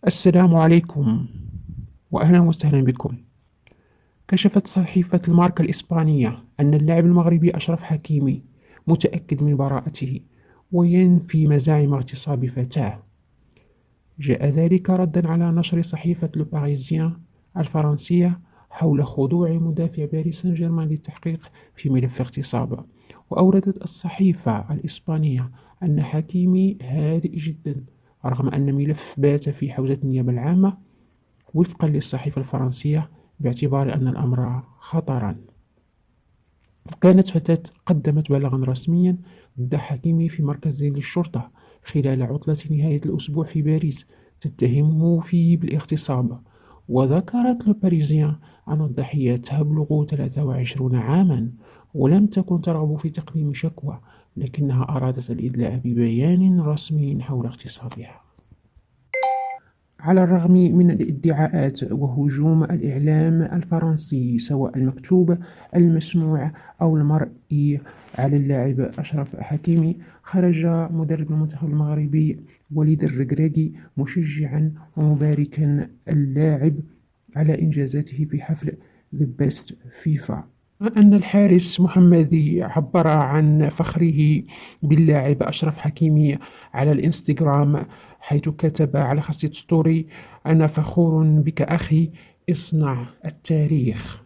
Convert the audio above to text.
السلام عليكم وأهلا وسهلا بكم. كشفت صحيفة الماركا الإسبانية أن اللاعب المغربي أشرف حكيمي متأكد من براءته وينفي مزاعم اغتصاب فتاة. جاء ذلك ردا على نشر صحيفة لو باريزيان الفرنسية حول خضوع مدافع باريس سان جيرمان للتحقيق في ملف اغتصاب. وأوردت الصحيفة الإسبانية أن حكيمي هادئ جدا رغم أن ملف بات في حوزة النيابة العامة وفقا للصحيفة الفرنسية، باعتبار أن الأمر خطرا. كانت فتاة قدمت بلاغا رسميا ضد حكيمي في مركز للشرطة خلال عطلة نهاية الأسبوع في باريس تتهمه فيه بالاغتصاب. وذكرت لو باريزيان أن الضحية تبلغ 23 عاما ولم تكن ترغب في تقديم شكوى، لكنها أرادت الإدلاء ببيان رسمي حول اغتصابها. على الرغم من الادعاءات وهجوم الإعلام الفرنسي سواء المكتوب المسموع أو المرئي على اللاعب أشرف حكيمي، خرج مدرب المنتخب المغربي وليد الركراكي مشجعا ومباركا اللاعب على إنجازاته في حفل The Best فيفا. أن الحارس محمدي عبر عن فخره باللاعب أشرف حكيمي على الإنستغرام، حيث كتب على خاصية ستوري: أنا فخور بك أخي، اصنع التاريخ.